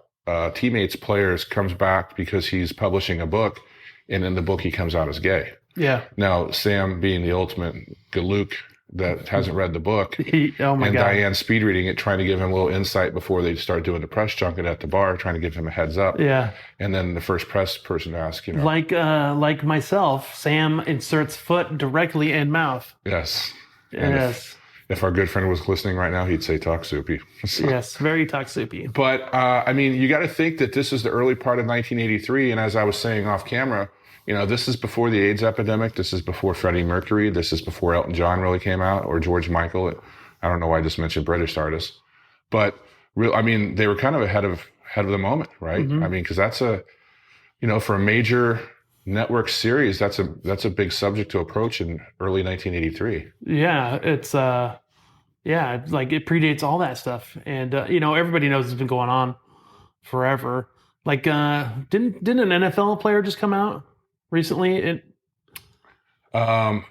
teammates, players, comes back because he's publishing a book, and in the book he comes out as gay. Yeah. Now, Sam, being the ultimate galook that hasn't read the book, Diane speed reading it, trying to give him a little insight before they start doing the press junket at the bar, trying to give him a heads up. Yeah. And then the first press person asks, like myself, Sam inserts foot directly in mouth. Yes. Yes. If our good friend was listening right now, he'd say talk soupy. Yes, very talk soupy. But I mean, you got to think that this is the early part of 1983, and as I was saying off camera, this is before the AIDS epidemic. This is before Freddie Mercury. This is before Elton John really came out, or George Michael. I don't know why I just mentioned British artists, but they were kind of ahead of the moment, right? Mm-hmm. I mean, because that's for a major network series, that's a big subject to approach in early 1983. Yeah, it's it predates all that stuff, and everybody knows it's been going on forever. Didn't an NFL player just come out recently? I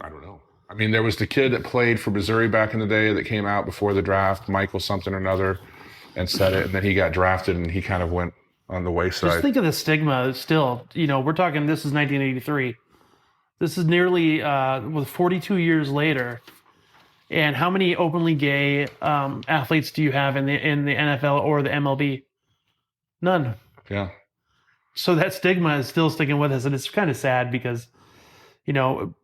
don't know. I mean, there was the kid that played for Missouri back in the day that came out before the draft, Michael something or another, and said it, and then he got drafted and he kind of went on the wayside. Just think of the stigma still. We're talking, this is 1983. This is nearly 42 years later. And how many openly gay athletes do you have in the NFL or the MLB? None. Yeah. So that stigma is still sticking with us, and it's kind of sad because,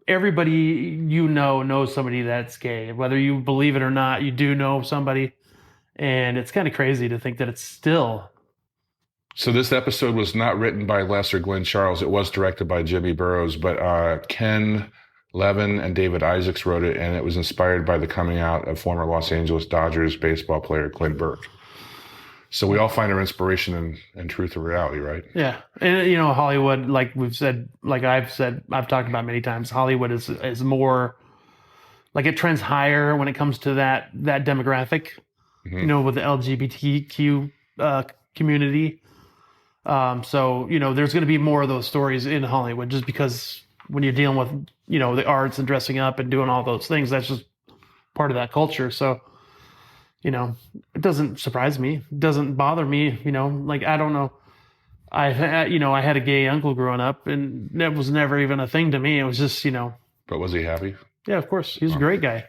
everybody knows somebody that's gay. Whether you believe it or not, you do know somebody, and it's kind of crazy to think that it's still. So this episode was not written by Les or Glenn Charles. It was directed by Jimmy Burrows, but Ken Levin and David Isaacs wrote it, and it was inspired by the coming out of former Los Angeles Dodgers baseball player Clint Burke. So we all find our inspiration in truth or reality, right? Yeah. And, Hollywood, like I've talked about many times, Hollywood is more, it trends higher when it comes to that demographic, with the LGBTQ community. So, there's going to be more of those stories in Hollywood just because when you're dealing with, the arts and dressing up and doing all those things, that's just part of that culture. So, it doesn't surprise me. It doesn't bother me. I don't know. I had a gay uncle growing up, and that was never even a thing to me. It was just, But was he happy? Yeah, of course. He's a great guy.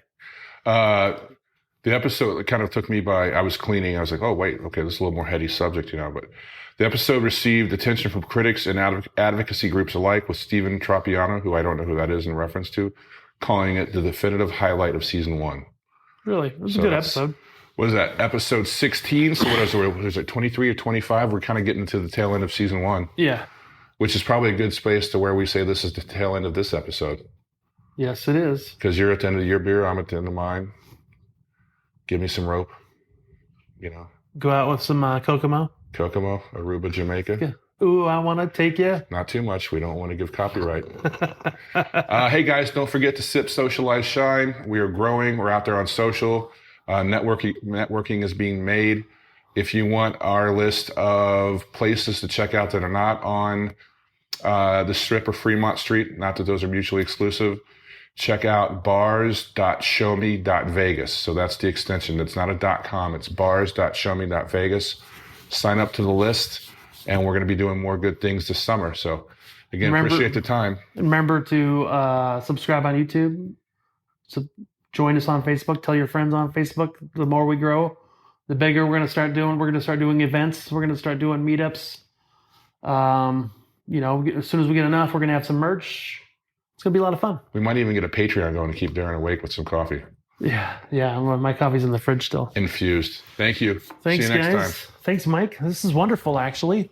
The episode kind of took me by, I was cleaning. I was like, oh, wait, okay, this is a little more heady subject, but the episode received attention from critics and advocacy groups alike, with Stephen Tropiano, who I don't know who that is in reference to, calling it the definitive highlight of season 1. Really? It was a good episode. what is that, episode 16? So what is it, 23 or 25? We're kind of getting to the tail end of season 1. Yeah. Which is probably a good space to where we say this is the tail end of this episode. Yes, it is. Because you're at the end of your beer, I'm at the end of mine. Give me some rope, Go out with some Kokomo. Kokomo, Aruba, Jamaica. Yeah. Ooh, I want to take you. Not too much. We don't want to give copyright. Hey, guys, don't forget to sip, socialize, shine. We are growing. We're out there on social. Networking is being made. If you want our list of places to check out that are not on the Strip or Fremont Street, not that those are mutually exclusive, check out bars.showme.vegas. So that's the extension. It's not a .com. It's bars.showme.vegas. Sign up to the list. And we're going to be doing more good things this summer. So, again, appreciate the time. Remember to subscribe on YouTube. So join us on Facebook. Tell your friends on Facebook. The more we grow, the bigger we're going to start doing. We're going to start doing events. We're going to start doing meetups. As soon as we get enough, we're going to have some merch. It's going to be a lot of fun. We might even get a Patreon going to keep Darren awake with some coffee. Yeah. My coffee's in the fridge still. Infused. Thank you. Thanks, See you next guys. time. Thanks, Mike. This is wonderful, actually.